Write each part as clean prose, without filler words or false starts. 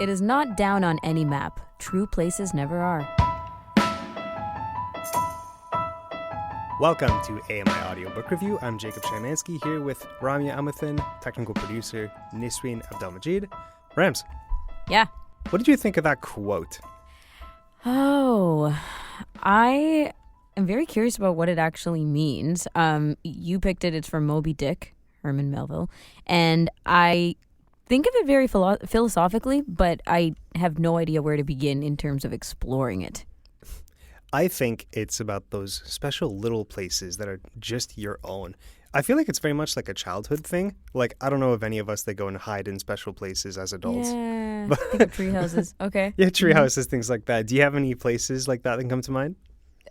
It is not down on any map. True places never are. Welcome to AMI Audiobook Review. I'm Jacob Szymanski here with Ramya Amathan, technical producer Nisreen Abdelmajid. Rams. Yeah. What did you think of that quote? Oh, I am very curious about what it actually means. You picked it. It's from Moby Dick, Herman Melville. And I think of it very philosophically, but I have no idea where to begin in terms of exploring it. I think it's about those special little places that are just your own. I feel like it's very much like a childhood thing. Like, I don't know of any of us that go and hide in special places as adults. Yeah, think of tree houses. Okay. Yeah, tree houses, things like that. Do you have any places like that come to mind?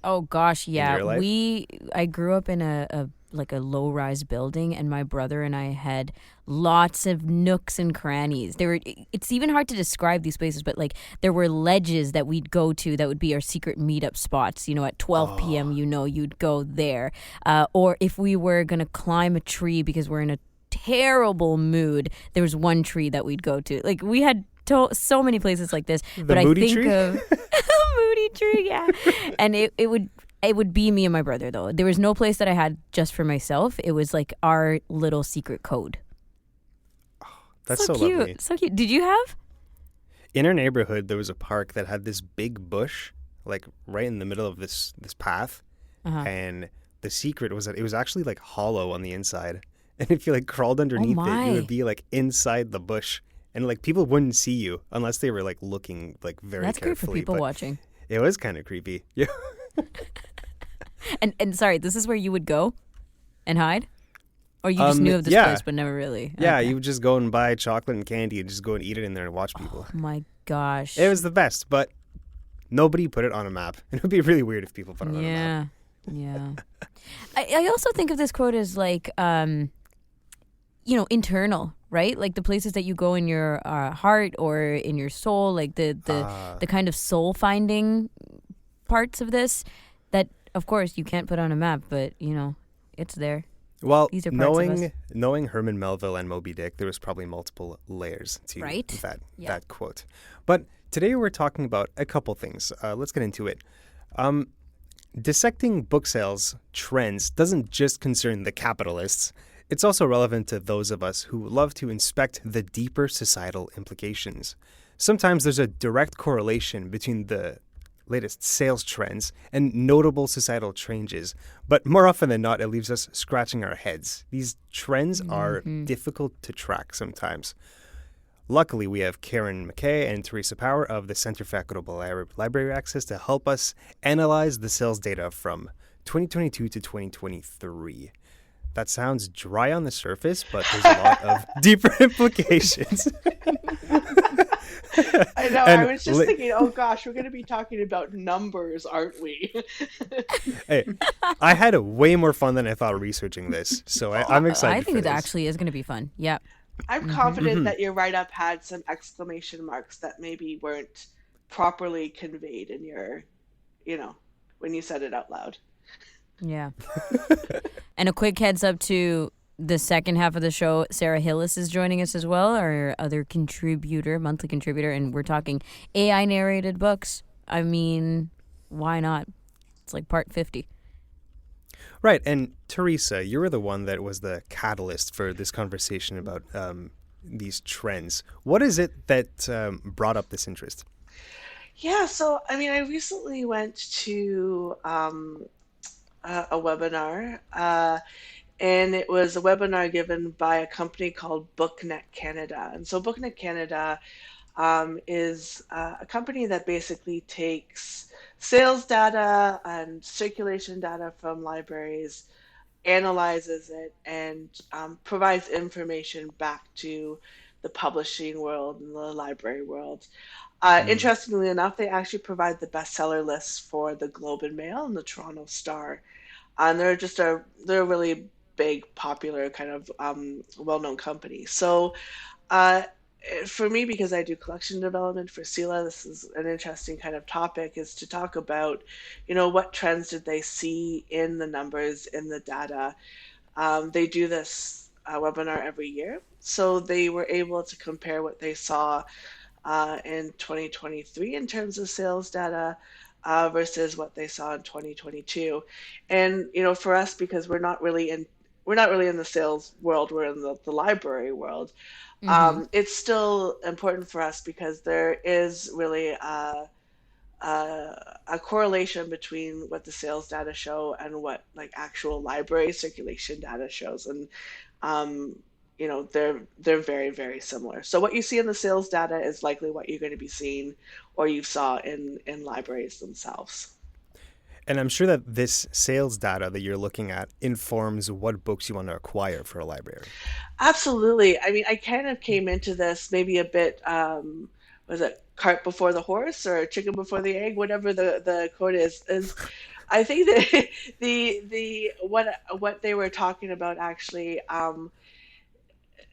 Oh gosh, yeah. In your life? I grew up in a low-rise building, and my brother and I had lots of nooks and crannies. It's even hard to describe these places, but like there were ledges that we'd go to that would be our secret meetup spots. You know, at 12 p.m. you'd go there. Or if we were gonna climb a tree because we're in a terrible mood, there was one tree that we'd go to. Like we had so many places like this. The but moody I think tree? of moody tree, yeah. And it would be me and my brother, though. There was no place that I had just for myself. It was like our little secret code. That's so cute. lovely. So cute. Did you have? In our neighborhood, there was a park that had this big bush, like right in the middle of this path. And the secret was that it was actually like hollow on the inside. And if you like crawled underneath it, you would be like inside the bush. And like people wouldn't see you unless they were like looking like very That's carefully. That's great for people watching. It was kind of creepy. Yeah. And sorry, this is where you would go and hide? Or you just knew of this place but never really? Yeah, Okay. you would just go and buy chocolate and candy and just go and eat it in there and watch people. Oh my gosh. It was the best, but nobody put it on a map. It would be really weird if people put it on a map. Yeah. I also think of this quote as like, internal, right? Like the places that you go in your heart or in your soul, like the kind of soul finding parts of this that, of course, you can't put on a map, but, it's there. Well, These are parts of us. knowing Herman Melville and Moby Dick, there was probably multiple layers to that quote. But today we're talking about a couple things. Let's get into it. Dissecting book sales trends doesn't just concern the capitalists. It's also relevant to those of us who love to inspect the deeper societal implications. Sometimes there's a direct correlation between the latest sales trends and notable societal changes, but more often than not, it leaves us scratching our heads. These trends are difficult to track sometimes. Luckily, we have McKay and Theresa Power of the Center for Equitable Library Access to help us analyze the sales data from 2022 to 2023. That sounds dry on the surface, but there's a lot of deeper implications. I know. I was just thinking, oh gosh, we're going to be talking about numbers, aren't we? Hey, I had way more fun than I thought researching this, so I'm excited. I think it actually is going to be fun. Yeah. I'm confident that your write-up had some exclamation marks that maybe weren't properly conveyed in your, when you said it out loud. Yeah. And a quick heads up to the second half of the show, Sara Hillis is joining us as well, our other monthly contributor, and we're talking AI-narrated books. I mean, why not? It's like part 50. Right, and Theresa, you were the one that was the catalyst for this conversation about these trends. What is it that brought up this interest? Yeah, so, I recently went to a webinar, and it was a webinar given by a company called BookNet Canada. And so BookNet Canada is a company that basically takes sales data and circulation data from libraries, analyzes it, and provides information back to the publishing world and the library world. Interestingly enough, they actually provide the bestseller lists for the Globe and Mail and the Toronto Star. And they're a really big, popular kind of well-known company. So for me, because I do collection development for CELA, this is an interesting kind of topic, is to talk about, what trends did they see in the numbers, in the data. They do this webinar every year. So they were able to compare what they saw in 2023 in terms of sales data versus what they saw in 2022. And for us, because we're not really in the sales world, we're in the library world. Mm-hmm. It's still important for us because there is really a correlation between what the sales data show and what like actual library circulation data shows, and um, they're very, very similar. So what you see in the sales data is likely what you're going to be seeing or you saw in libraries themselves. And I'm sure that this sales data that you're looking at informs what books you want to acquire for a library. Absolutely. I mean, I kind of came into this maybe a bit, was it cart before the horse or chicken before the egg, whatever the quote is I think that the what they were talking about actually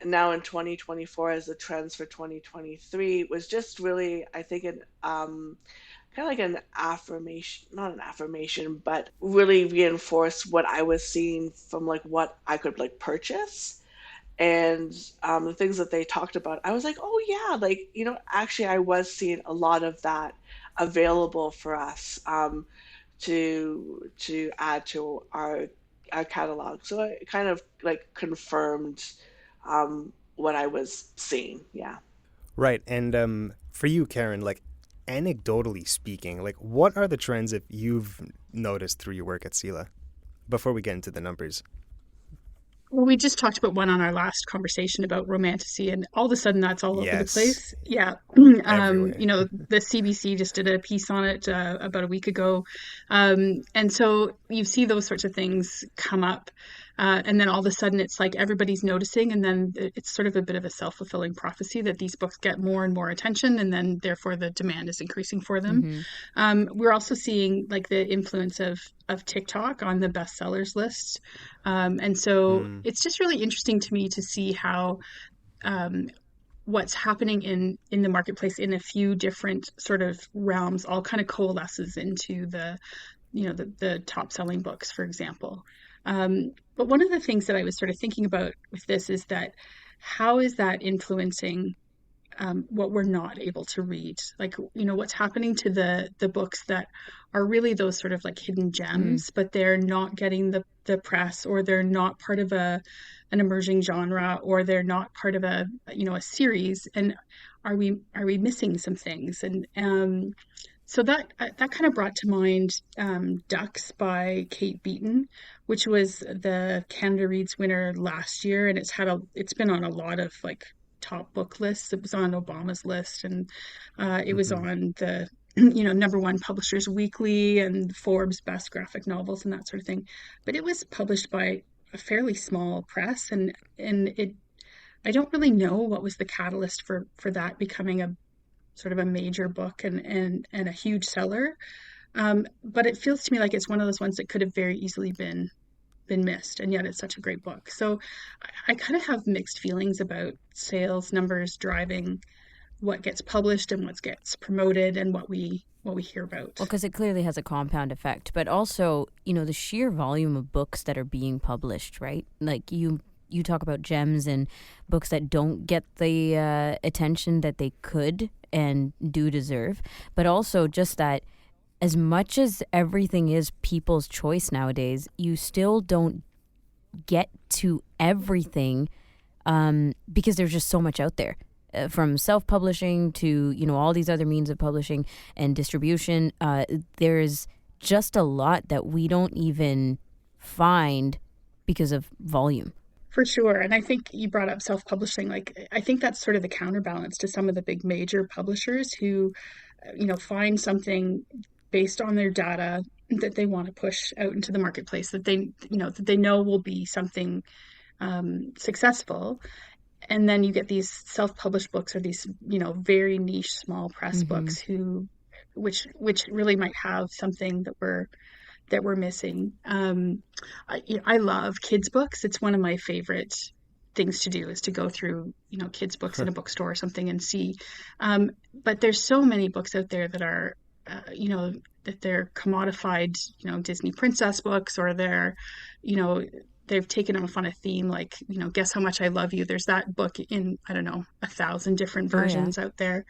now in 2024 as the trends for 2023 was just really, I think, an kind of like an affirmation, not an affirmation, but really reinforced what I was seeing from like what I could like purchase. And the things that they talked about, I was like, oh yeah, like, actually I was seeing a lot of that available for us to add to our catalog. So it kind of like confirmed what I was seeing. Yeah. Right. And for you, Karen, like anecdotally speaking, like what are the trends that you've noticed through your work at CELA before we get into the numbers? Well, we just talked about one on our last conversation about romantasy, and all of a sudden that's all over the Yes, place. Yeah. everywhere. The CBC just did a piece on it about a week ago. And so you see those sorts of things come up. And then all of a sudden it's like everybody's noticing, and then it's sort of a bit of a self-fulfilling prophecy that these books get more and more attention, and then therefore the demand is increasing for them. Mm-hmm. We're also seeing like the influence of TikTok on the bestsellers list. And so Mm, it's just really interesting to me to see how um, what's happening in the marketplace in a few different sort of realms all kind of coalesces into the top selling books, for example. But one of the things that I was sort of thinking about with this is that how is that influencing what we're not able to read, like what's happening to the books that are really those sort of like hidden Mm. gems, but they're not getting the press, or they're not part of an emerging genre, or they're not part of a series, and are we missing some things? And so that kind of brought to mind Ducks by Kate Beaton, which was the Canada Reads winner last year, and it's been on a lot of like top book lists. It was on Obama's list, and it was hmm on the number one Publishers Weekly and Forbes Best Graphic Novels and that sort of thing. But it was published by a fairly small press, and it I don't really know what was the catalyst for that becoming a sort of a major book and a huge seller. But it feels to me like it's one of those ones that could have very easily been missed, and yet it's such a great book. So I kind of have mixed feelings about sales numbers driving what gets published and what gets promoted and what we hear about. Well, because it clearly has a compound effect, but also, the sheer volume of books that are being published, right? Like you talk about gems and books that don't get the attention that they could and do deserve, but also just that as much as everything is people's choice nowadays, you still don't get to everything because there's just so much out there. From self-publishing to all these other means of publishing and distribution, there's just a lot that we don't even find because of volume. For sure. And I think you brought up self-publishing. Like, I think that's sort of the counterbalance to some of the big major publishers who, find something based on their data that they want to push out into the marketplace, that they know will be something successful. And then you get these self-published books, or these, very niche small press Mm-hmm. books which really might have something that we're missing. I love kids books. It's one of my favorite things to do, is to go through, kids books in a bookstore or something and see. But there's so many books out there that are, that they're commodified, Disney princess books, or they're, you know, they've taken off on a theme like, Guess How Much I Love You. There's that book in, I don't know, 1,000 different Oh yeah. versions out there.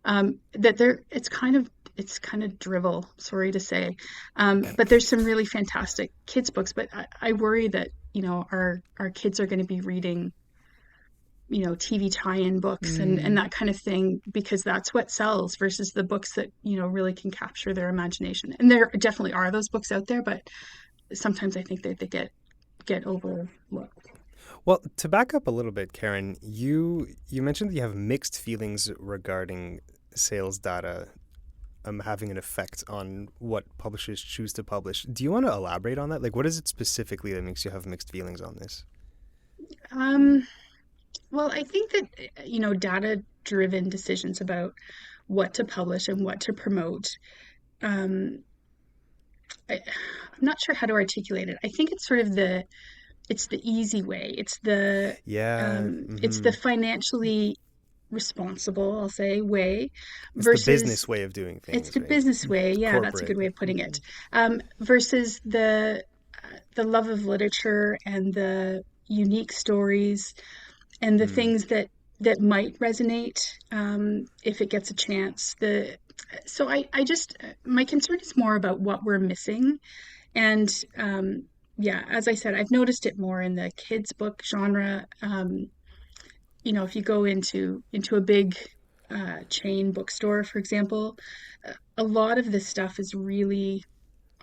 That they're it's kind of drivel, sorry to say. But there's some really fantastic kids books. But I worry that, our kids are going to be reading, TV tie-in books and that kind of thing, because that's what sells versus the books that, really can capture their imagination. And there definitely are those books out there, but sometimes I think that they get overlooked. Well, to back up a little bit, Karen, you mentioned that you have mixed feelings regarding sales data having an effect on what publishers choose to publish. Do you want to elaborate on that? Like, what is it specifically that makes you have mixed feelings on this? Um, well, I think that, data-driven decisions about what to publish and what to promote, um, I'm not sure how to articulate it. I think it's sort of it's the easy way. Yeah. It's the financially responsible, I'll say, way It's the business versus way of doing it's things, the right? business way. Yeah, that's a Corporate. good way of putting it. Versus the love of literature and the unique stories and the things that might resonate, if it gets a chance. So I just, my concern is more about what we're missing. And yeah, as I said, I've noticed it more in the kids book genre. If you go into a big chain bookstore, for example, a lot of this stuff is really,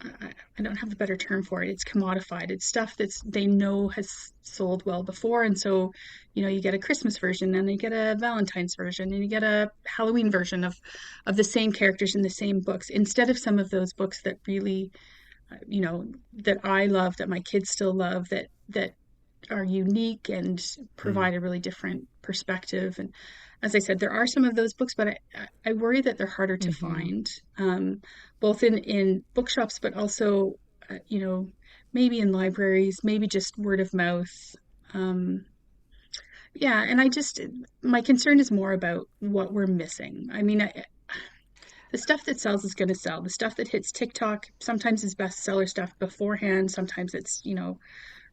I don't have a better term for it. It's commodified. It's stuff they know has sold well before. And so, you get a Christmas version and you get a Valentine's version and you get a Halloween version of the same characters in the same books, instead of some of those books that really, that I love, that my kids still love, that are unique and Mm. provide a really different perspective. And as I said, there are some of those books, but I worry that they're harder to find, both in bookshops, but also, maybe in libraries, maybe just word of mouth. Yeah, and my concern is more about what we're missing. I mean, the stuff that sells is going to sell. The stuff that hits TikTok sometimes is bestseller stuff beforehand. Sometimes it's,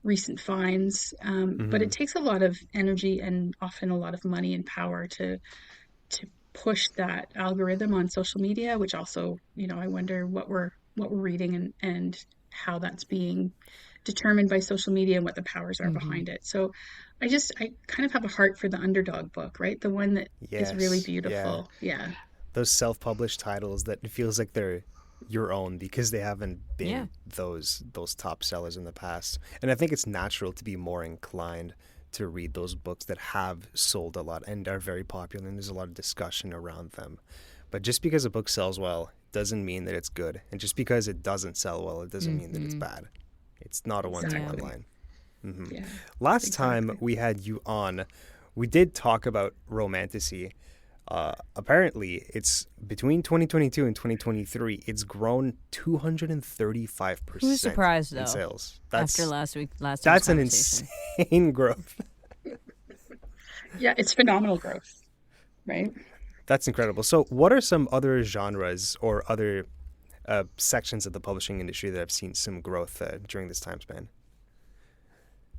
recent finds. But it takes a lot of energy and often a lot of money and power to push that algorithm on social media, which also, I wonder what we're reading and how that's being determined by social media and what the powers are behind it. So I kind of have a heart for the underdog book, right? The one that is really Yes. Yeah. beautiful. Yeah. Those self-published titles that it feels like they're your own because they haven't Yeah. been those top sellers in the past. And I think it's natural to be more inclined to read those books that have sold a lot and are very popular, and there's a lot of discussion around them. But just because a book sells well doesn't mean that it's good. And just because it doesn't sell well, it doesn't mean that it's bad. It's not a one-to-one Exactly. line. Yeah. Last time Exactly. we had you on, we did talk about romantasy. Apparently, it's between 2022 and 2023, it's grown 235% Who's surprised in though? sales. After last time's That's an conversation. insane growth. Yeah, it's phenomenal growth, right? That's incredible. So, what are some other genres or other sections of the publishing industry that have seen some growth during this time span?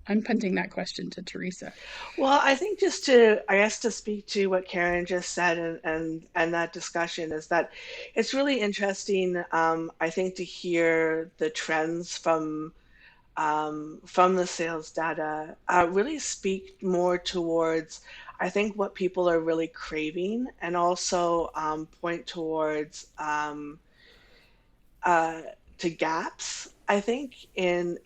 I'm punting that question to Theresa. Well, I think I guess to speak to what Karen just said and that discussion is that it's really interesting, I think, to hear the trends from the sales data really speak more towards, I think, what people are really craving, and also point towards uh, to gaps, I think, in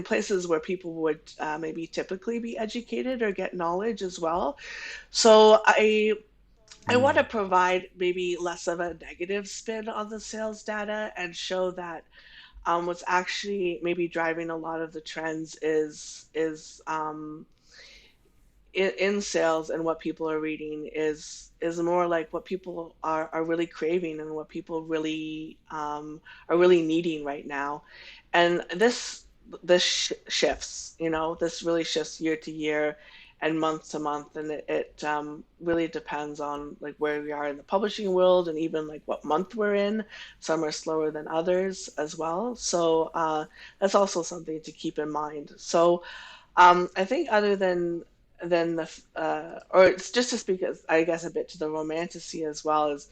places where people would maybe typically be educated or get knowledge as well. So I want to provide maybe less of a negative spin on the sales data and show that what's actually maybe driving a lot of the trends is in sales, and what people are reading is more like what people are really craving and what people really are really needing right now. And this shifts, this really shifts year to year, and month to month, and it really depends on like where we are in the publishing world and even like what month we're in. Some are slower than others as well, so that's also something to keep in mind. So I think other than or it's just to speak, I guess, a bit to the romantasy as well, is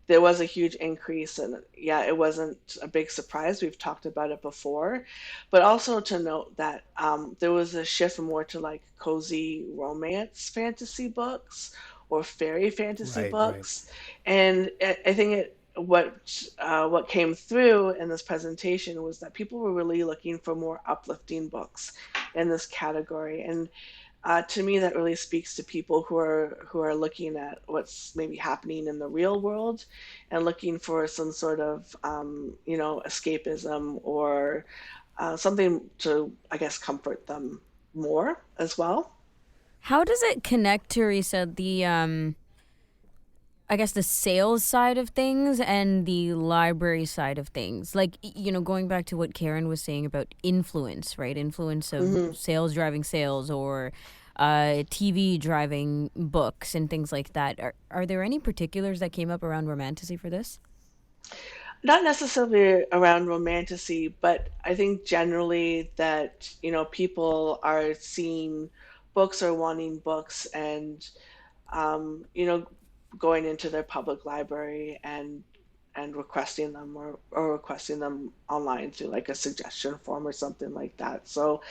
there was a huge increase, and yeah, it wasn't a big surprise. We've talked about it before, but also to note that there was a shift more to like cozy romance fantasy books or fairy fantasy Right, right. books, and I think what came through in this presentation was that people were really looking for more uplifting books in this category, and to me, that really speaks to people who are looking at what's maybe happening in the real world and looking for some sort of escapism or something to, I guess, comfort them more as well. How does it connect, Teresa, the I guess the sales side of things and the library side of things? Like, going back to what Karen was saying about influence, right? Influence of hmm sales driving sales, or TV driving books and things like that. Are there any particulars that came up around romantasy for this? Not necessarily around romantasy, but I think generally that, people are seeing books or wanting books and going into their public library and requesting them or requesting them online through like a suggestion form or something like that. So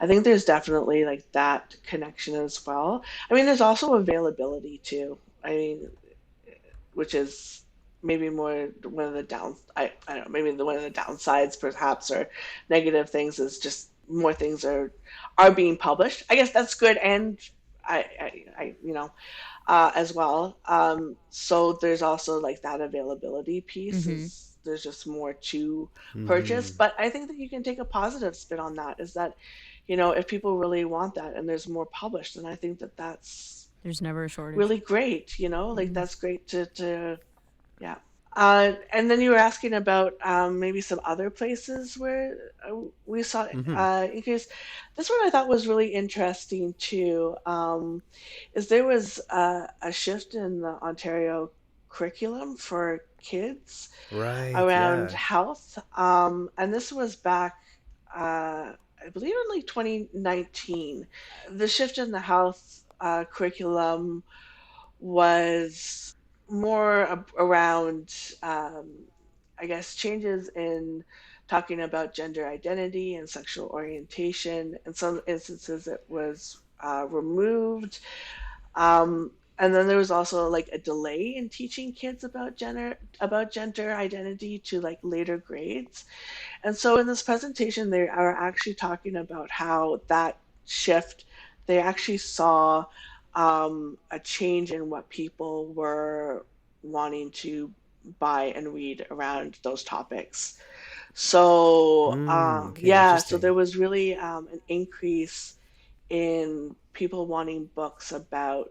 I think there's definitely like that connection as well. I mean, there's also availability too. I mean, which is maybe more one of the I don't know, maybe one of the downsides perhaps, or negative things, is just more things are being published. I guess that's good, and as well. So there's also like that availability piece, Mm-hmm. is there's just more to purchase. Hmm. But I think that you can take a positive spin on that, is that, if people really want that and there's more published, then I think that that's There's never a shortage. really great, like Mm-hmm. that's great to yeah. And then you were asking about maybe some other places where we saw Hmm. increase. This one I thought was really interesting too. Is there was a shift in the Ontario curriculum for kids Right, around yeah. health, and this was back, I believe, in like 2019. The shift in the health curriculum was more around, I guess, changes in talking about gender identity and sexual orientation. In some instances, it was removed. And then there was also like a delay in teaching kids about gender identity to like later grades. And so in this presentation, they are actually talking about how that shift, they actually saw a change in what people were wanting to buy and read around those topics. So, Okay, yeah, so there interesting. was really an increase in people wanting books about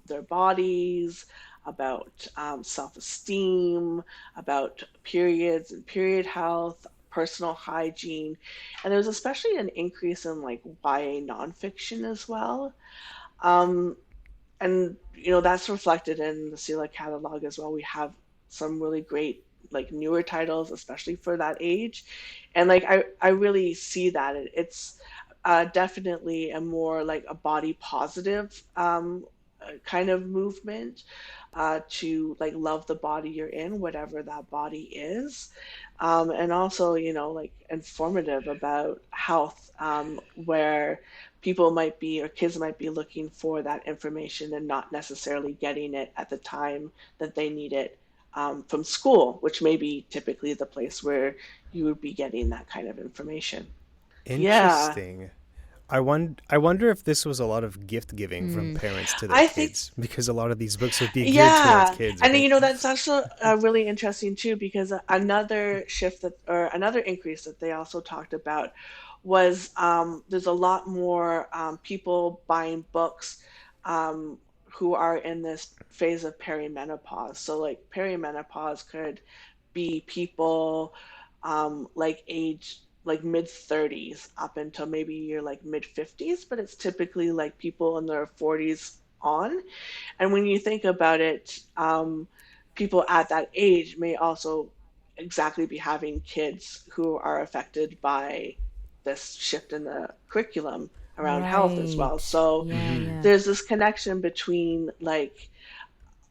their bodies, about self-esteem, about periods and period health, personal hygiene, and there was especially an increase in like YA nonfiction as well. Um, and that's reflected in the CELA catalog as well. We have some really great like newer titles, especially for that age, and like I really see that it's definitely a more like a body positive kind of movement, to like love the body you're in, whatever that body is, and also like informative about health, where people might be or kids might be looking for that information and not necessarily getting it at the time that they need it, from school, which may be typically the place where you would be getting that kind of information. Yeah, Interesting. I wonder if this was a lot of gift giving from Mm. parents to their I think. kids, because a lot of these books would be geared towards Yeah, kids, and right? that's also really interesting too, because another shift that, or another increase that they also talked about was, there's a lot more people buying books, who are in this phase of perimenopause. So like perimenopause could be people like age like mid 30s up until maybe you're like mid 50s, but it's typically like people in their 40s on. And when you think about it, people at that age may also exactly be having kids who are affected by this shift in the curriculum around health as well. Right. So Yeah, Hmm. yeah. there's this connection between like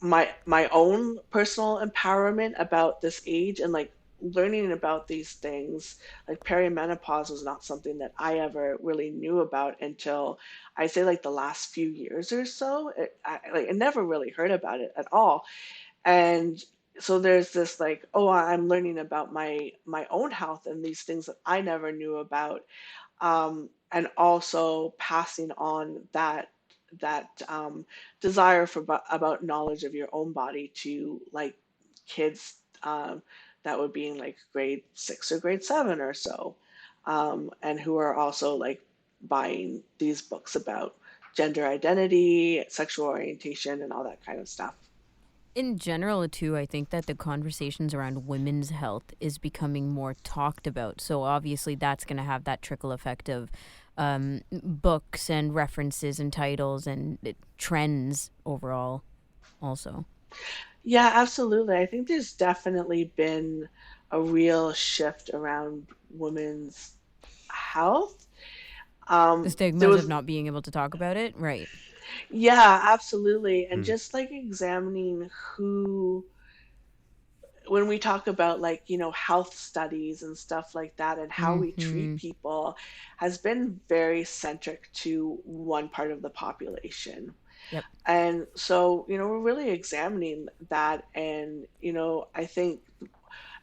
my own personal empowerment about this age and like learning about these things. Like perimenopause was not something that I ever really knew about until I say like the last few years or so. I never really heard about it at all. And so there's this like, oh, I'm learning about my own health and these things that I never knew about, and also passing on that desire for about knowledge of your own body to like kids, that would be in like grade 6 or grade 7 or so, and who are also like buying these books about gender identity, sexual orientation, and all that kind of stuff. In general, too, I think that the conversations around women's health is becoming more talked about. So obviously, that's going to have that trickle effect of books and references and titles and trends overall, also. Yeah, absolutely. I think there's definitely been a real shift around women's health. The There stigmas of was, not being able to talk about it, right? yeah, absolutely. And Hmm. just like examining who, when we talk about like, health studies and stuff like that and how we treat Mm-hmm. people has been very centric to one part of the population. Yep. And so, we're really examining that. And, I think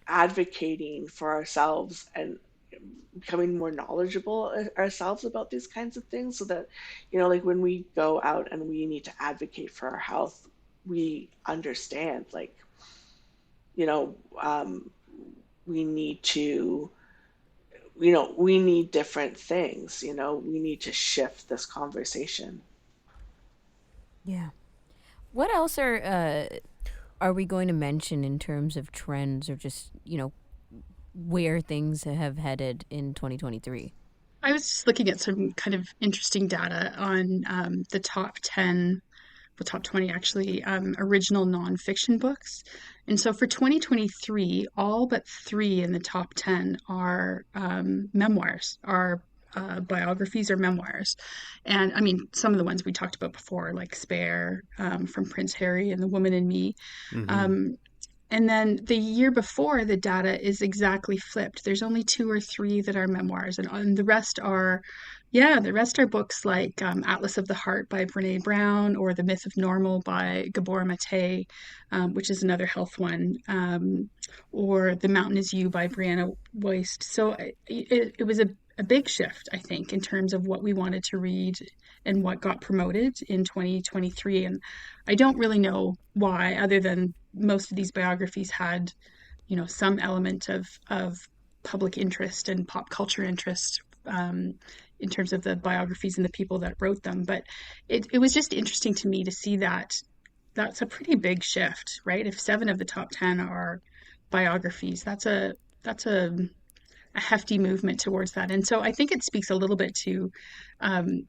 advocating for ourselves and becoming more knowledgeable ourselves about these kinds of things so that, like when we go out and we need to advocate for our health, we understand like, you know, um, we need to, we need different things, we need to shift this conversation. Yeah. What else are we going to mention in terms of trends or just where things have headed in 2023? I was just looking at some kind of interesting data on the top 10, well, top 20 actually, original nonfiction books. And so for 2023, all but three in the top 10 are memoirs, are biographies or memoirs. And I mean, some of the ones we talked about before, like Spare, from Prince Harry and The Woman in Me. Hmm. Um, and then the year before, the data is exactly flipped. There's only two or three that are memoirs, and the rest are, yeah, the rest are books like Atlas of the Heart by Brene Brown or The Myth of Normal by Gabor Mate, which is another health one, or The Mountain Is You by Brianna Wiest. So it was a big shift, I think, in terms of what we wanted to read and what got promoted in 2023. And I don't really know why, other than most of these biographies had, some element of public interest and pop culture interest, in terms of the biographies and the people that wrote them. But it was just interesting to me to see that that's a pretty big shift, right? If seven of the top 10 are biographies, that's a hefty movement towards that. And so I think it speaks a little bit to, um,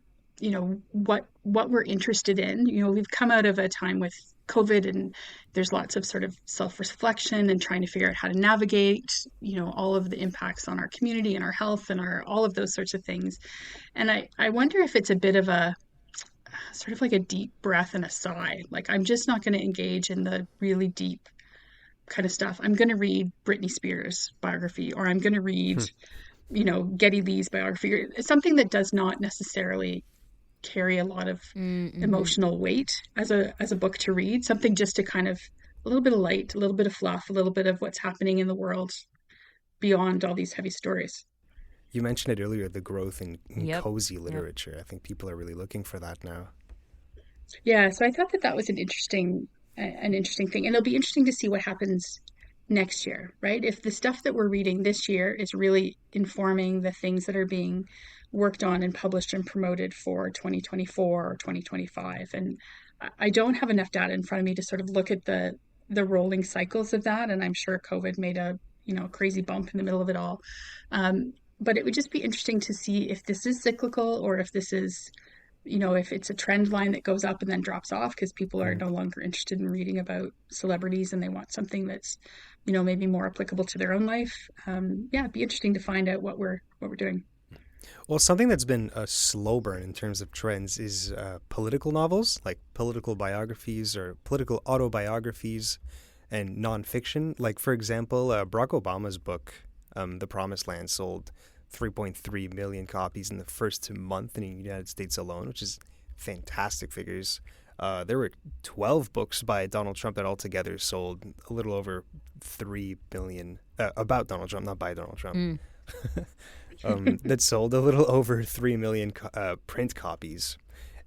what we're interested in. We've come out of a time with COVID, and there's lots of sort of self-reflection and trying to figure out how to navigate, all of the impacts on our community and our health and our all of those sorts of things. And I wonder if it's a bit of a sort of like a deep breath and a sigh. Like, I'm just not going to engage in the really deep kind of stuff. I'm going to read Britney Spears biography, or I'm going to read, Geddy Lee's biography, something that does not necessarily carry a lot of Mm-hmm. emotional weight as a book to read, something just to kind of a little bit of light, a little bit of fluff, a little bit of what's happening in the world beyond all these heavy stories. You mentioned it earlier, the growth in Yep. cozy Yep. literature. I think people are really looking for that now. Yeah, so I thought that was an interesting thing, and it'll be interesting to see what happens next year, right? If the stuff that we're reading this year is really informing the things that are being worked on and published and promoted for 2024 or 2025. And I don't have enough data in front of me to sort of look at the rolling cycles of that, and I'm sure COVID made a crazy bump in the middle of it all. Um, but it would just be interesting to see if this is cyclical or if this is, if it's a trend line that goes up and then drops off because people are no longer interested in reading about celebrities and they want something that's, maybe more applicable to their own life. It'd be interesting to find out what we're doing. Well, something that's been a slow burn in terms of trends is political novels, like political biographies or political autobiographies and nonfiction. Like, for example, Barack Obama's book, The Promised Land, sold 3.3 million copies in the first month in the United States alone, which is fantastic figures. There were 12 books by Donald Trump that altogether sold a little over 3 billion, about Donald Trump, not by Donald Trump. That sold a little over 3 million print copies.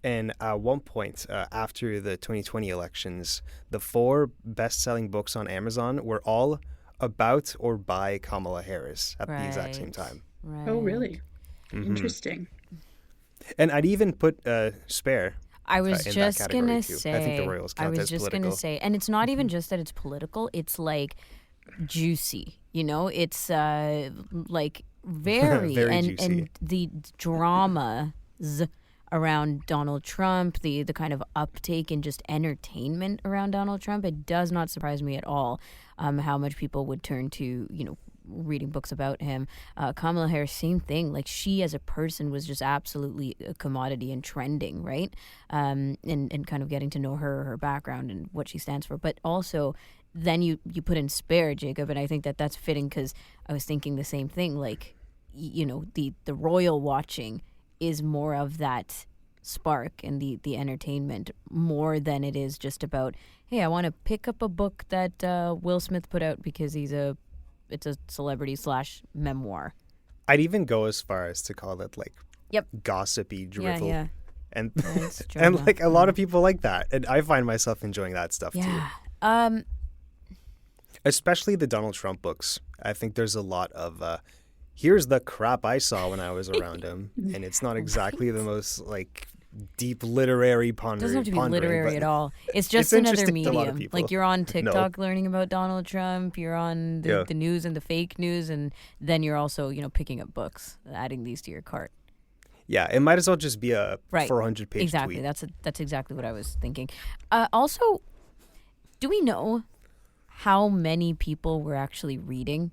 And at one point, after the 2020 elections, the 4 best-selling books on Amazon were all about or by Kamala Harris at the exact same time. Right. Oh, really? Interesting. And I'd even put Spare. I was in just that gonna category too. say. I think the Royals count as political. And it's not even just that it's political. It's like juicy. It's like very, Very and juicy. and the dramas around Donald Trump, the kind of uptake in just entertainment around Donald Trump. It does not surprise me at all how much people would turn to reading books about him. Kamala Harris, same thing. Like, she as a person was just absolutely a commodity and trending, right? And kind of getting to know her background and what she stands for. But also, then you put in Spare, Jacob, and I think that's fitting because I was thinking the same thing. Like, the royal watching is more of that spark and the entertainment more than it is just about, hey, I want to pick up a book that Will Smith put out because it's a celebrity / memoir. I'd even go as far as to call it like gossipy drivel. Yeah. And It's and drama. like a lot of people like that. And I find myself enjoying that stuff too. Yeah. Especially the Donald Trump books. I think there's a lot of here's the crap I saw when I was around him. And it's not exactly the most like deep literary It doesn't have to be pondering, literary but at all. It's just it's another interesting to a lot of medium. people. Like, you're on TikTok learning about Donald Trump. You're on the news and the fake news, and then you're also picking up books, adding these to your cart. Yeah, it might as well just be a Right. 400-page Exactly. tweet. That's exactly what I was thinking. Also, do we know how many people were actually reading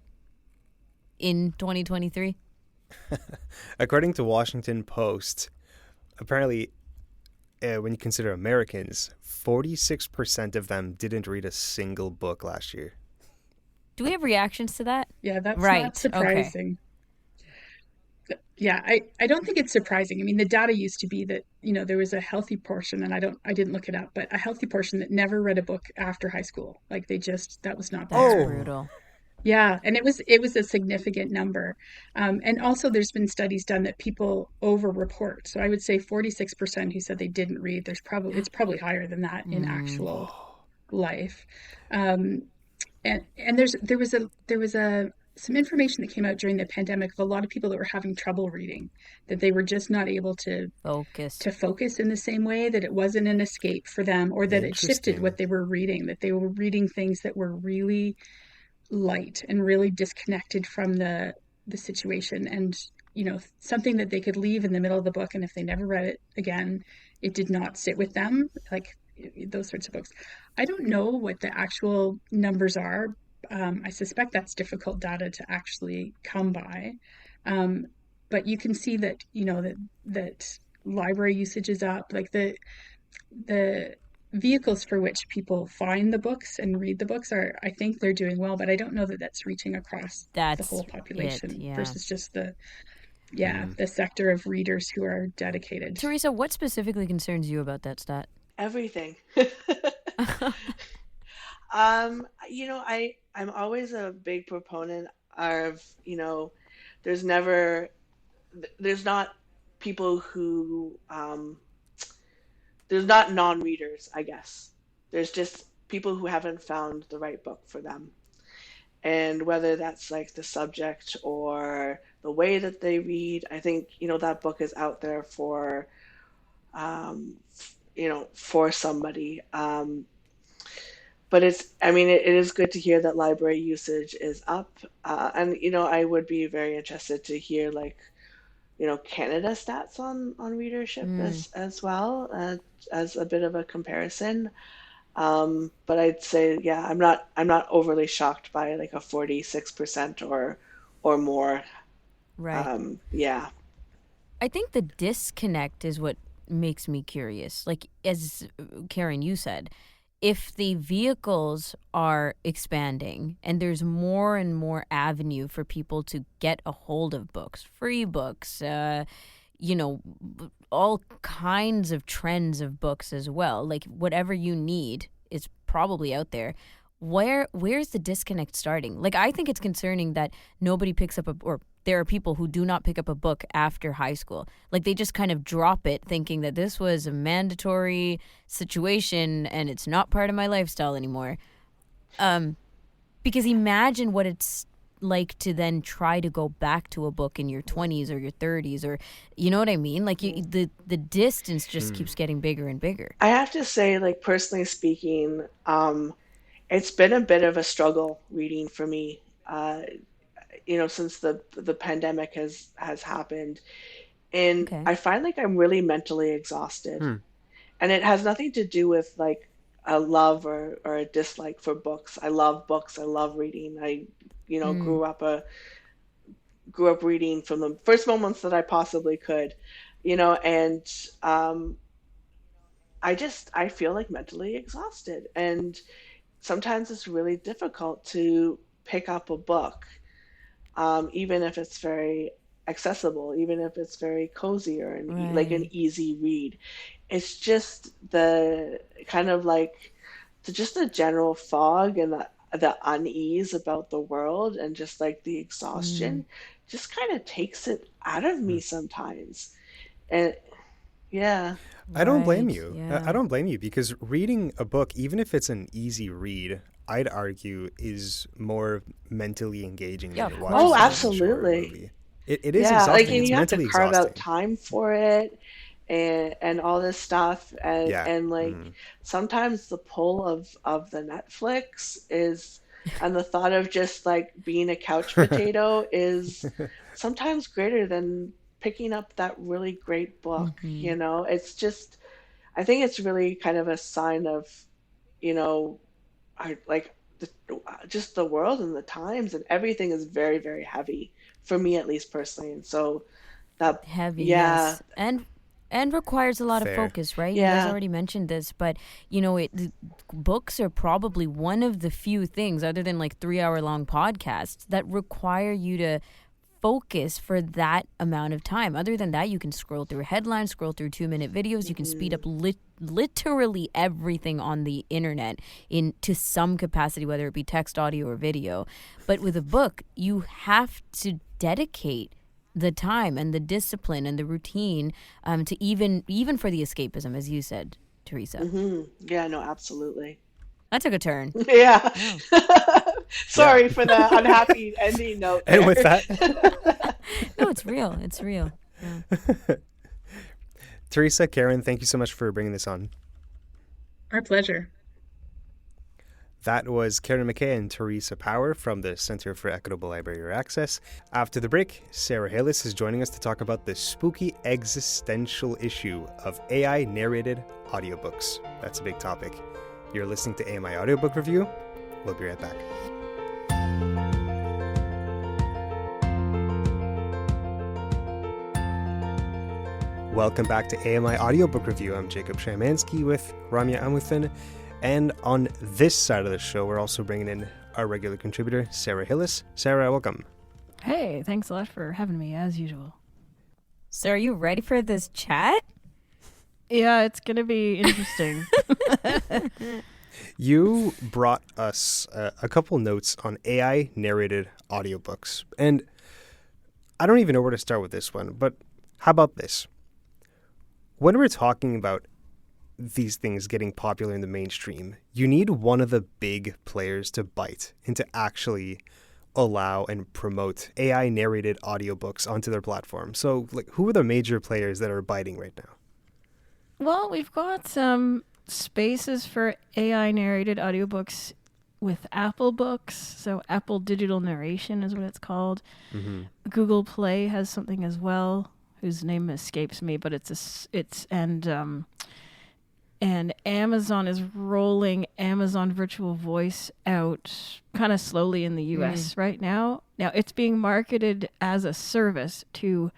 in 2023? According to Washington Post, apparently, when you consider Americans, 46% of them didn't read a single book last year. Do we have reactions to that? Yeah, that's Right, not surprising. Yeah, I don't think it's surprising. I mean, the data used to be that, there was a healthy portion, and I didn't look it up, but a healthy portion that never read a book after high school. Like, that was not That's there. brutal. Yeah, and it was a significant number. And also there's been studies done that people over-report. So I would say 46% who said they didn't read. It's probably higher than that in actual life. And there was some information that came out during the pandemic of a lot of people that were having trouble reading, that they were just not able to focus in the same way, that it wasn't an escape for them, or that it shifted what they were reading, that they were reading things that were really light and really disconnected from the situation, and something that they could leave in the middle of the book, and if they never read it again, it did not sit with them, like those sorts of books. I don't know what the actual numbers are. I suspect that's difficult data to actually come by, but you can see that that library usage is up, like the vehicles for which people find the books and read the books I think they're doing well, but I don't know that that's reaching across the whole population versus just the sector of readers who are dedicated. Theresa, what specifically concerns you about that stat? Everything. I'm always a big proponent of, there's not people who, there's not non-readers, I guess. There's just people who haven't found the right book for them. And whether that's like the subject or the way that they read, I think, that book is out there for, for somebody. but I mean, it is good to hear that library usage is up. And, I would be very interested to hear like, Canada stats on readership Mm, as well, as a bit of a comparison. But I'd say, yeah, I'm not overly shocked by like a 46% or more. right. Yeah. I think the disconnect is what makes me curious. Like, as Karen, you said, if the vehicles are expanding and there's more and more avenue for people to get a hold of books, free books, all kinds of trends of books as well, like whatever you need is probably out there. Where's the disconnect starting? Like, I think it's concerning that nobody picks up or there are people who do not pick up a book after high school. Like, they just kind of drop it thinking that this was a mandatory situation and it's not part of my lifestyle anymore. Because imagine what it's like to then try to go back to a book in your 20s or your 30s, or you know what I mean? Like, the distance just keeps getting bigger and bigger. I have to say, like personally speaking, it's been a bit of a struggle reading for me. Since the pandemic has happened, and Okay. I find like I'm really mentally exhausted, and it has nothing to do with like a love or a dislike for books. I love books. I love reading. I, Mm, grew up reading from the first moments that I possibly could, and um, I feel like mentally exhausted, and sometimes it's really difficult to pick up a book, even if it's very accessible, even if it's very cozy or like an right. easy read. It's just the kind of like just the general fog and the unease about the world and just like the Mm, exhaustion just kind of takes it out of me sometimes. And yeah. I don't blame right. you. I Yeah. don't blame you because reading a book, even if it's an easy read, I'd argue is more mentally engaging Yeah, than of watching Oh, course it something is. short or a absolutely. movie. It is Yeah, like, exhausting. and It's you have to mentally carve out exhausting. time for it and all this stuff, and Yeah. like sometimes the pull of the Netflix is, and the thought of just like being a couch potato is sometimes greater than picking up that really great book, Hmm. It's just, I think it's really kind of a sign of, you know, like just the world and the times and everything is very, very heavy for me, at least personally. And so that, Heavy, yeah, yes. And requires a lot of Fair. focus, right? You guys yeah. already mentioned this, but books are probably one of the few things other than like 3-hour long podcasts that require you to focus for that amount of time. Other than that, you can scroll through headlines, scroll through 2-minute videos, you can speed up Mhm. literally everything on the internet in to some capacity, whether it be text, audio, or video. But with a book, you have to dedicate the time and the discipline and the routine, to even for the escapism, as you said, Teresa. Yeah, no, absolutely. That took a turn. Yeah. Wow. Yeah. Sorry for the unhappy ending note And with there. that, No, it's real. It's real. Yeah. Teresa, Karen, thank you so much for bringing this on. Our pleasure. That was Karen McKay and Theresa Power from the Center for Equitable Library Access. After the break, Sara Hillis is joining us to talk about the spooky existential issue of AI-narrated audiobooks. That's a big topic. You're listening to AMI Audiobook Review. We'll be right back. Welcome back to AMI Audiobook Review. I'm Jacob Szymanski with Ramya Amuthan. And on this side of the show, we're also bringing in our regular contributor, Sara Hillis. Sara, welcome. Hey, thanks a lot for having me, as usual. So, are you ready for this chat? Yeah, it's going to be interesting. You brought us a couple notes on AI-narrated audiobooks. And I don't even know where to start with this one, but how about this? When we're talking about these things getting popular in the mainstream, you need one of the big players to bite and to actually allow and promote AI-narrated audiobooks onto their platform. So, like, who are the major players that are biting right now? Well, we've got spaces for AI narrated audiobooks with Apple Books. So Apple Digital Narration is what it's called. Mm-hmm. Google Play has something as well, whose name escapes me, but and Amazon is rolling Amazon Virtual Voice out kind of slowly in the US right now. Now it's being marketed as a service to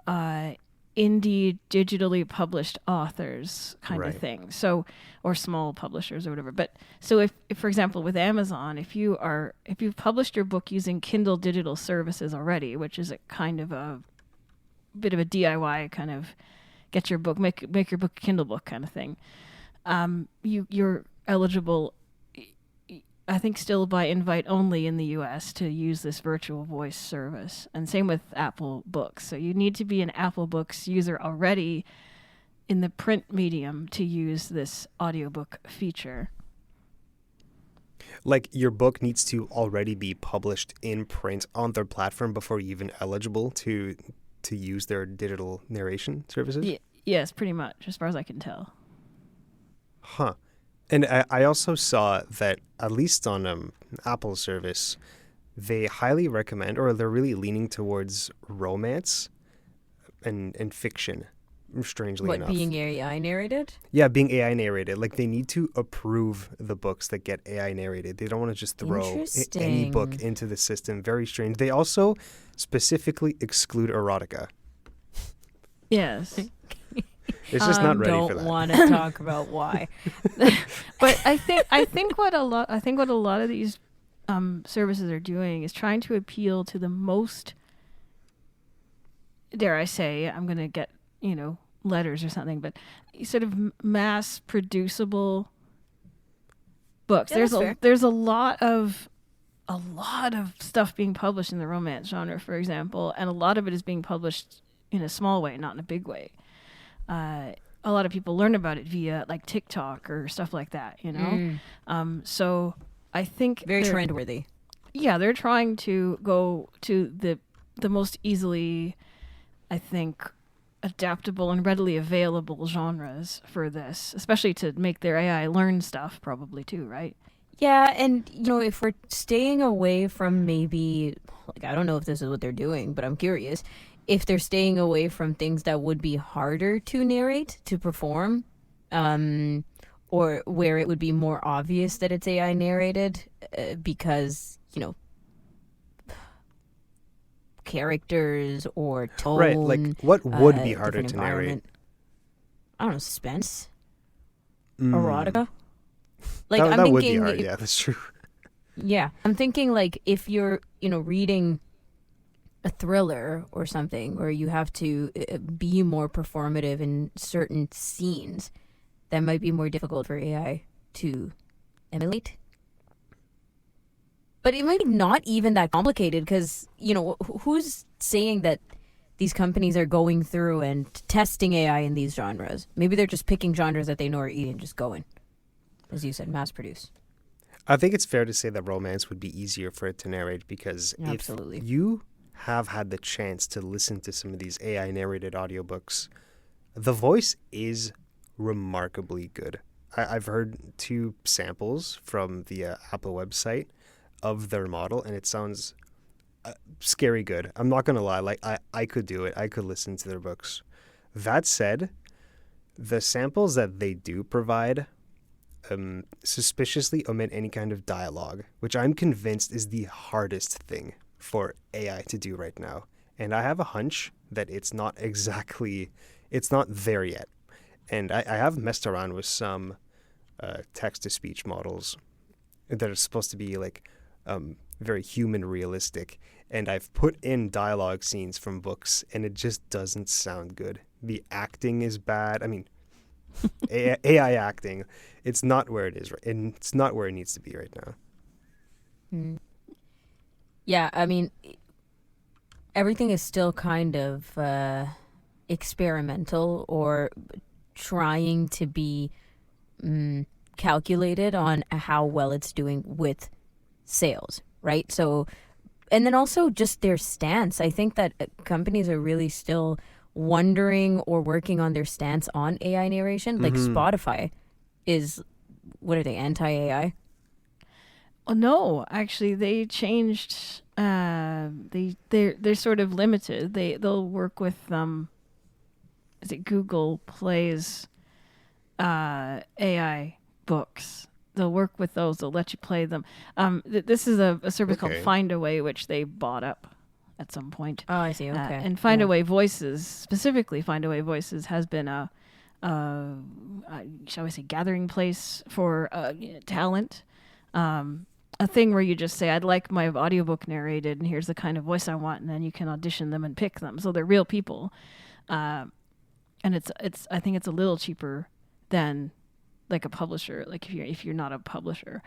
indie digitally published authors kind of thing. So, or small publishers or whatever. But so if for example with Amazon, if you've published your book using Kindle digital services already, which is a kind of a bit of a DIY kind of get your book, make your book a Kindle book kind of thing. You're eligible, I think, still by invite only in the US to use this virtual voice service. And same with Apple Books. So you need to be an Apple Books user already in the print medium to use this audiobook feature. Like your book needs to already be published in print on their platform before you're even eligible to use their digital narration services? Yes, pretty much, as far as I can tell. Huh. And I also saw that, at least on Apple service, they highly recommend, or they're really leaning towards romance and fiction, strangely enough. Being AI narrated? Yeah, being AI narrated. Like, they need to approve the books that get AI narrated. They don't want to just throw any book into the system. Very strange. They also specifically exclude erotica. Yes. It's just not ready for that. Don't want to talk about why. But I think what a lot of these services are doing is trying to appeal to the most, dare I say, I'm going to get, letters or something, but sort of mass producible books. Yeah, there's a lot of stuff being published in the romance genre, for example, and a lot of it is being published in a small way, not in a big way. A lot of people learn about it via like TikTok or stuff like that, so I think very trendworthy. Yeah, they're trying to go to the most easily, I think, adaptable and readily available genres for this, especially to make their AI learn stuff probably too, right? Yeah, and if we're staying away from maybe, I don't know if this is what they're doing, but I'm curious if they're staying away from things that would be harder to narrate, to perform, or where it would be more obvious that it's AI narrated because, characters or tone. Right, like what would be harder to narrate? I don't know, suspense? Erotica? Like, that would be hard, yeah, that's true. Yeah, I'm thinking like if you're, reading a thriller or something where you have to be more performative in certain scenes, that might be more difficult for AI to emulate. But it might be not even that complicated because, who's saying that these companies are going through and testing AI in these genres? Maybe they're just picking genres that they know are easy and just going, as you said, mass produce. I think it's fair to say that romance would be easier for it to narrate because Absolutely. If you have had the chance to listen to some of these AI narrated audiobooks, the voice is remarkably good. I've heard 2 samples from the Apple website of their model, and it sounds scary good. I'm not going to lie. Like, I could do it. I could listen to their books. That said, the samples that they do provide suspiciously omit any kind of dialogue, which I'm convinced is the hardest thing for AI to do right now. And I have a hunch that it's not there yet. And I have messed around with some text-to-speech models that are supposed to be like very human realistic. And I've put in dialogue scenes from books, and it just doesn't sound good. The acting is bad. I mean, AI acting, it's not where it is, and it's not where it needs to be right now. Yeah, I mean, everything is still kind of experimental or trying to be calculated on how well it's doing with sales, right? So, and then also just their stance. I think that companies are really still wondering or working on their stance on AI narration. Like Spotify is, what are they, anti-AI? Oh, no, actually, they changed. They're sort of limited. They'll work with is it Google Play's AI books. They'll work with those. They'll let you play them. This is a service called Findaway, which they bought up at some point. Oh, I see. Okay. And Findaway Voices, specifically Findaway Voices, has been a shall we say, gathering place for talent. A thing where you just say, I'd like my audiobook narrated, and here's the kind of voice I want, and then you can audition them and pick them. So they're real people. And it's I think it's a little cheaper than like a publisher, like if you're not a publisher.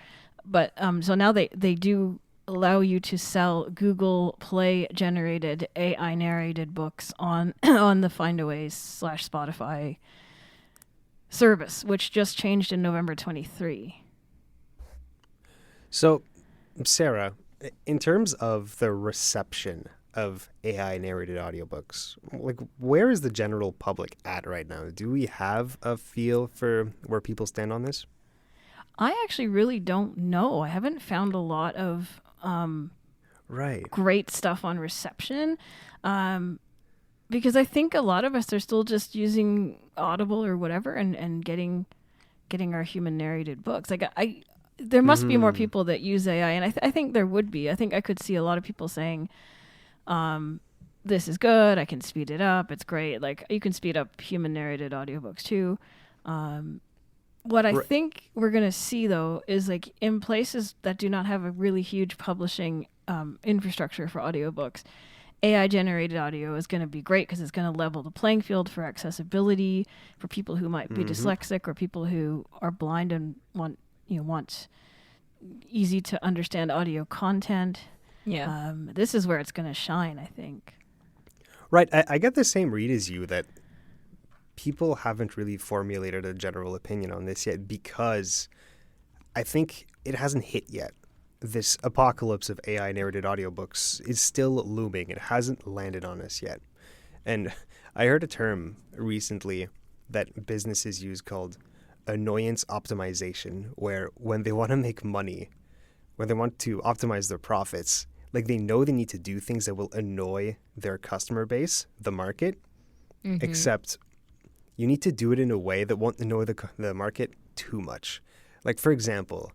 But so now they do allow you to sell Google Play generated AI narrated books on on the Findaway / Spotify service, which just changed in November 23. So, Sara, in terms of the reception of AI narrated audiobooks, like, where is the general public at right now? Do we have a feel for where people stand on this? I actually really don't know. I haven't found a lot of great stuff on reception, because I think a lot of us are still just using Audible or whatever and getting our human narrated books. Like there must be more people that use AI, and I think there would be. I think I could see a lot of people saying, this is good, I can speed it up, it's great. Like, you can speed up human narrated audiobooks too. What I think we're going to see, though, is like in places that do not have a really huge publishing infrastructure for audiobooks, AI-generated audio is going to be great because it's going to level the playing field for accessibility for people who might be dyslexic or people who are blind and want easy to understand audio content. Yeah. This is where it's going to shine, I think. Right. I get the same read as you, that people haven't really formulated a general opinion on this yet because I think it hasn't hit yet. This apocalypse of AI-narrated audiobooks is still looming. It hasn't landed on us yet. And I heard a term recently that businesses use called annoyance optimization, where when they want to make money, when they want to optimize their profits, like, they know they need to do things that will annoy their customer base, the market, except you need to do it in a way that won't annoy the market too much. Like, for example,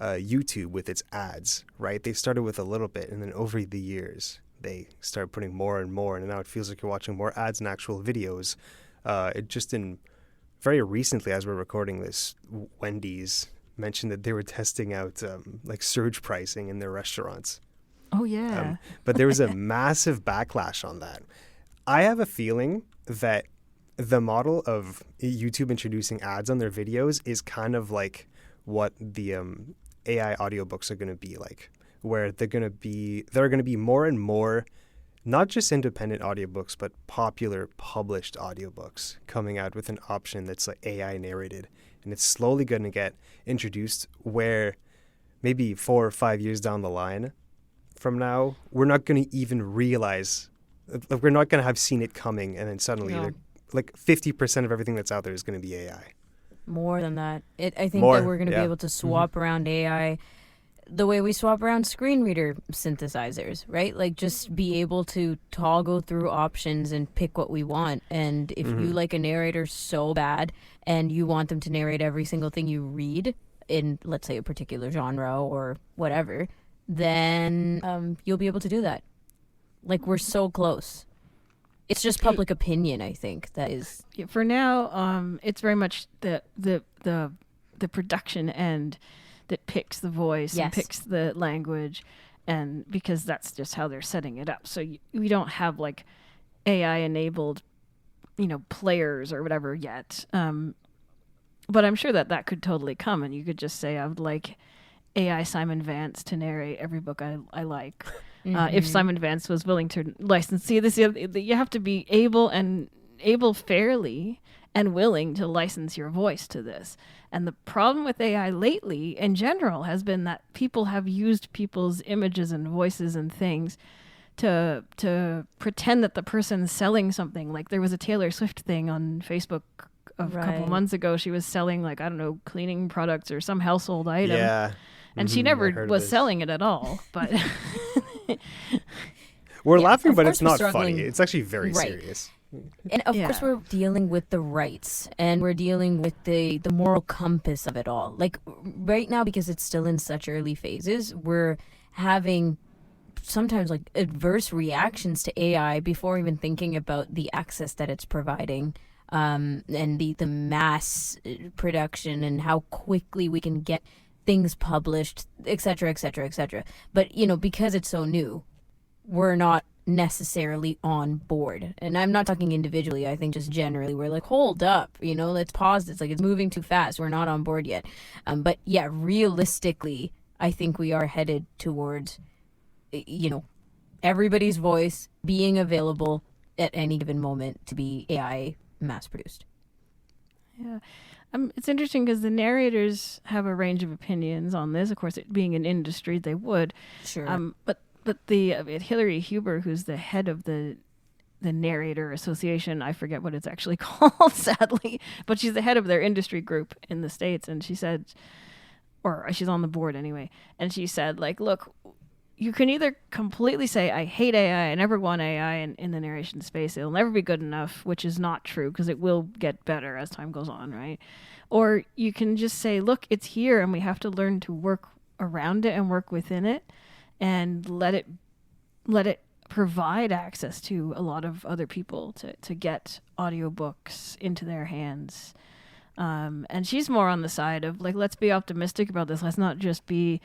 YouTube with its ads, right? They started with a little bit, and then over the years, they started putting more and more, and now it feels like you're watching more ads than actual videos. Very recently, as we're recording this, Wendy's mentioned that they were testing out like surge pricing in their restaurants. Oh, yeah. But there was a massive backlash on that. I have a feeling that the model of YouTube introducing ads on their videos is kind of like what the AI audiobooks are going to be like, where there are going to be more and more, not just independent audiobooks, but popular published audiobooks coming out with an option that's like AI narrated. And it's slowly going to get introduced where maybe 4 or 5 years down the line from now, we're not going to even realize, we're not going to have seen it coming. And then suddenly, like 50% of everything that's out there is going to be AI. More than that. I think that we're going to be able to swap around AI the way we swap around screen reader synthesizers, right? Like, just be able to toggle through options and pick what we want. And if you like a narrator so bad and you want them to narrate every single thing you read in, let's say, a particular genre or whatever, then you'll be able to do that. Like, we're so close. It's just public opinion, I think, that is. For now, it's very much the production end that picks the voice and picks the language, and because that's just how they're setting it up. So we don't have like AI enabled, players or whatever yet. But I'm sure that could totally come, and you could just say, I would like AI Simon Vance to narrate every book I like. If Simon Vance was willing to license. See, you have to be able fairly and willing to license your voice to this. And the problem with AI lately in general has been that people have used people's images and voices and things to pretend that the person's selling something. Like there was a Taylor Swift thing on Facebook a couple months ago. She was selling like, I don't know, cleaning products or some household item. Yeah. And she never was selling it at all. But we're laughing, but course it's not struggling. funny. It's actually very serious. And of course we're dealing with the rights, and we're dealing with the moral compass of it all. Like right now, because it's still in such early phases, we're having sometimes like adverse reactions to AI before even thinking about the access that it's providing, and the mass production and how quickly we can get things published, et cetera, et cetera, et cetera. But, because it's so new, we're not necessarily on board. And I'm not talking individually. I think just generally we're like, hold up, let's pause. It's like it's moving too fast. We're not on board yet. But yeah, realistically, I think we are headed towards, everybody's voice being available at any given moment to be AI mass produced. Yeah. It's interesting because the narrators have a range of opinions on this. Of course, it being an industry, they would. Sure. But the Hillary Huber, who's the head of the Narrator Association, I forget what it's actually called, sadly, but she's the head of their industry group in the States, and she said, or she's on the board anyway, and she said, like, look, you can either completely say, I hate AI, I never want AI in the narration space, it'll never be good enough, which is not true, because it will get better as time goes on, right? Or you can just say, look, it's here, and we have to learn to work around it and work within it, and let it provide access to a lot of other people to get audiobooks into their hands. And she's more on the side of, like, let's be optimistic about this. Let's not just be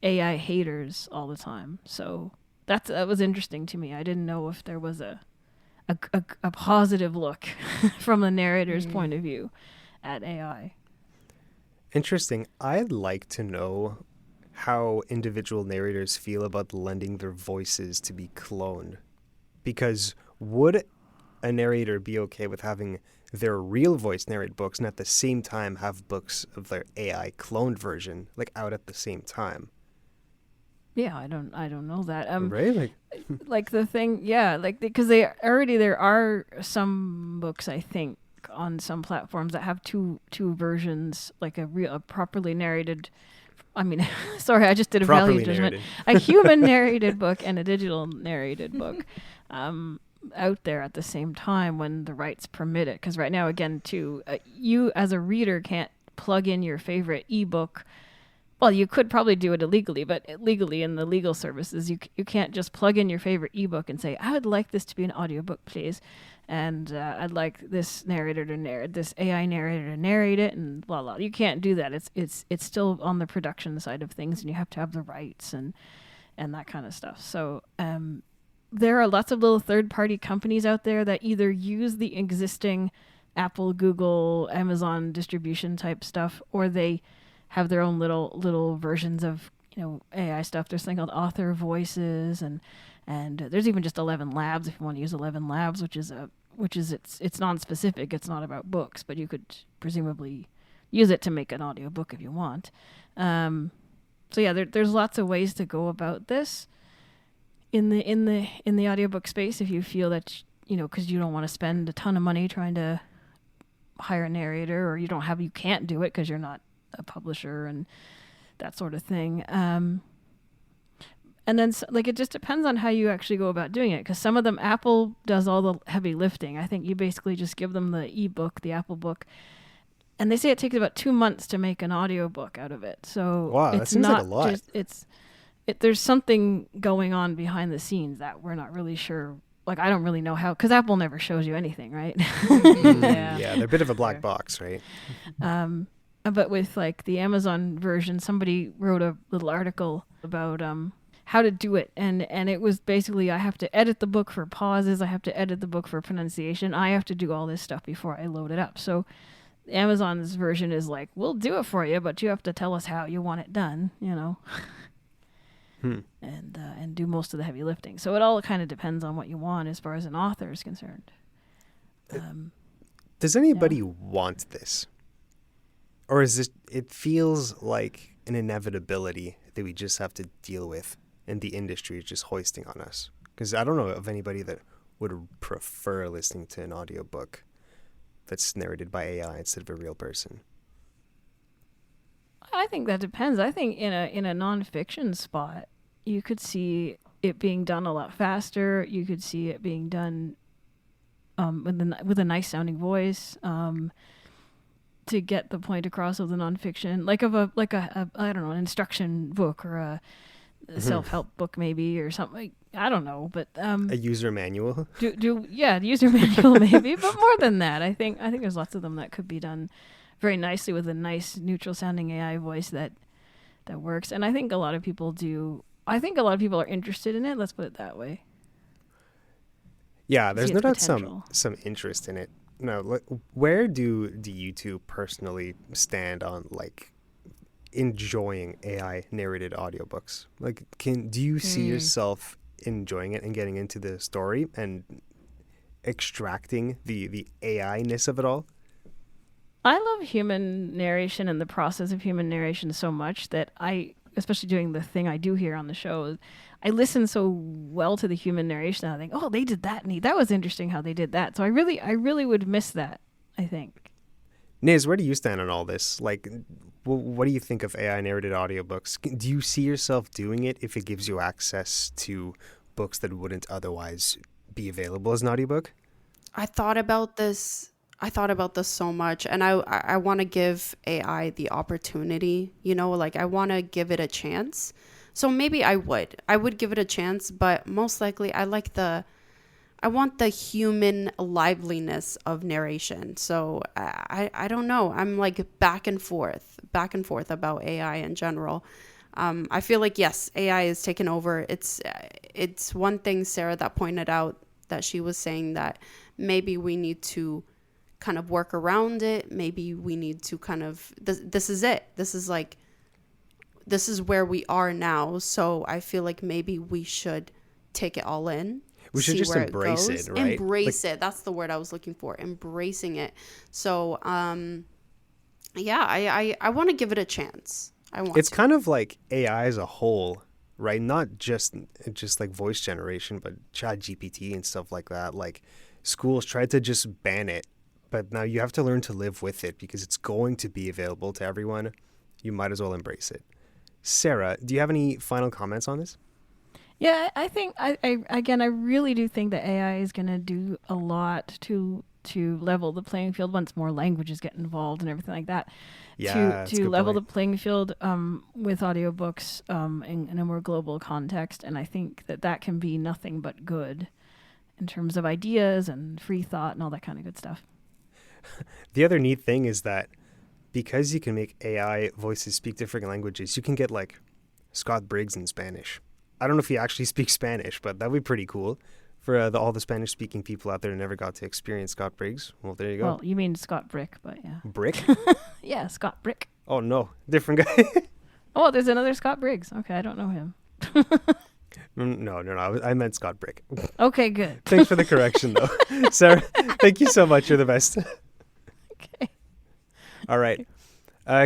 AI haters all the time. So that was interesting to me. I didn't know if there was a positive look from the narrator's point of view at AI. Interesting. I'd like to know how individual narrators feel about lending their voices to be cloned. Because would a narrator be okay with having their real voice narrate books and at the same time have books of their AI cloned version like out at the same time? Yeah, I don't know that. Right? Like the thing, yeah, like because there are some books, I think, on some platforms that have two versions, like a properly narrated. I mean, sorry, I just did a value judgment. A human narrated book and a digital narrated book out there at the same time when the rights permit it. Because right now, again, too, you as a reader can't plug in your favorite ebook. Well, you could probably do it illegally, but legally in the legal services, you can't just plug in your favorite ebook and say, I would like this to be an audiobook, please. And I'd like this narrator to narrate, this AI narrator to narrate it, and blah, blah. You can't do that. It's still on the production side of things, and you have to have the rights and that kind of stuff. So there are lots of little third-party companies out there that either use the existing Apple, Google, Amazon distribution type stuff, or they have their own little versions of AI stuff. There's something called Author Voices, and there's even just 11 Labs if you want to use 11 Labs, which is it's non-specific. It's not about books, but you could presumably use it to make an audiobook if you want. So yeah, there's lots of ways to go about this in the audiobook space if you feel that because you don't want to spend a ton of money trying to hire a narrator, or you can't do it because you're not a publisher and that sort of thing. And then it just depends on how you actually go about doing it, because some of them, Apple does all the heavy lifting. I think you basically just give them the ebook, the Apple book, and they say it takes about 2 months to make an audiobook out of it. So wow, that seems like a lot. There's something going on behind the scenes that we're not really sure. Like, I don't really know how, because Apple never shows you anything, right? Yeah, they're a bit of a black box, right? But with like the Amazon version, somebody wrote a little article about how to do it, and it was basically, I have to edit the book for pauses, I have to edit the book for pronunciation, I have to do all this stuff before I load it up. So Amazon's version is like, we'll do it for you, but you have to tell us how you want it done, and do most of the heavy lifting. So it all kind of depends on what you want as far as an author is concerned. Does anybody want this? Or is it feels like an inevitability that we just have to deal with, and the industry is just hoisting on us? Because I don't know of anybody that would prefer listening to an audiobook that's narrated by AI instead of a real person. I think that depends. I think in a nonfiction spot, you could see it being done a lot faster. You could see it being done with a nice sounding voice to get the point across of the nonfiction, like a I don't know, an instruction book or a self-help book maybe or something. I don't know, but a user manual. The user manual maybe, but more than that, I think there's lots of them that could be done very nicely with a nice neutral sounding AI voice that works. And I think a lot of people do. I think a lot of people are interested in it. Let's put it that way. Yeah, there's no doubt some interest in it. No, where do you two personally stand on like enjoying AI narrated audiobooks? Like, do you see yourself enjoying it and getting into the story and extracting the AI-ness of it all? I love human narration and the process of human narration so much that especially doing the thing I do here on the show, I listen so well to the human narration that I think, oh, they did that neat. That was interesting how they did that. So I really would miss that, I think. Niz, where do you stand on all this? Like, what do you think of AI-narrated audiobooks? Do you see yourself doing it if it gives you access to books that wouldn't otherwise be available as an audiobook? I thought about this so much, and I want to give AI the opportunity, like I want to give it a chance. So maybe I would give it a chance, but most likely I want the human liveliness of narration. So I don't know. I'm like back and forth about AI in general. I feel like, yes, AI is taken over. It's one thing, Sarah, that pointed out that she was saying that maybe we need to kind of work around it. Maybe we need to kind of, this is it. This is where we are now. So I feel like maybe we should take it all in. We should just embrace it, right? Embrace it. That's the word I was looking for. Embracing it. So, I want to give it a chance. It's kind of like AI as a whole, right? Not just like voice generation, but ChatGPT and stuff like that. Like schools tried to just ban it, but now you have to learn to live with it because it's going to be available to everyone. You might as well embrace it. Sarah, do you have any final comments on this? Yeah, I think I really do think that AI is going to do a lot to level the playing field once more languages get involved and everything like that. Yeah, to level the playing field with audiobooks in a more global context, and I think that can be nothing but good in terms of ideas and free thought and all that kind of good stuff. The other neat thing is that because you can make AI voices speak different languages, you can get like Scott Briggs in Spanish. I don't know if he actually speaks Spanish, but that would be pretty cool for all the Spanish-speaking people out there who never got to experience Scott Briggs. Well, there you go. Well, you mean Scott Brick, but yeah. Brick? Yeah, Scott Brick. Oh, no. Different guy. Oh, there's another Scott Briggs. Okay, I don't know him. No. I meant Scott Brick. Okay, good. Thanks for the correction, though. Sarah, thank you so much. You're the best. Okay. All right.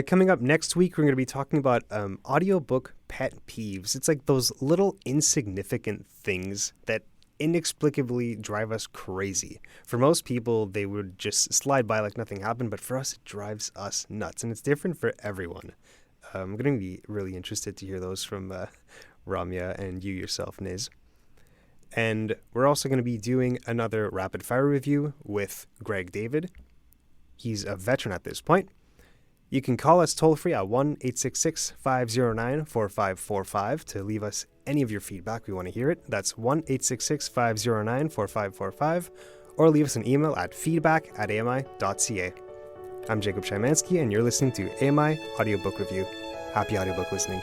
Coming up next week, we're going to be talking about audiobook pet peeves. It's like those little insignificant things that inexplicably drive us crazy. For most people, they would just slide by like nothing happened, but for us, it drives us nuts, and it's different for everyone. I'm going to be really interested to hear those from Ramya and you yourself, Niz. And we're also going to be doing another rapid fire review with Greg David. He's a veteran at this point. You can call us toll-free at 1-866-509-4545 to leave us any of your feedback. We want to hear it. That's 1-866-509-4545, or leave us an email at feedback@ami.ca. I'm Jacob Szymanski, and you're listening to AMI Audiobook Review. Happy audiobook listening.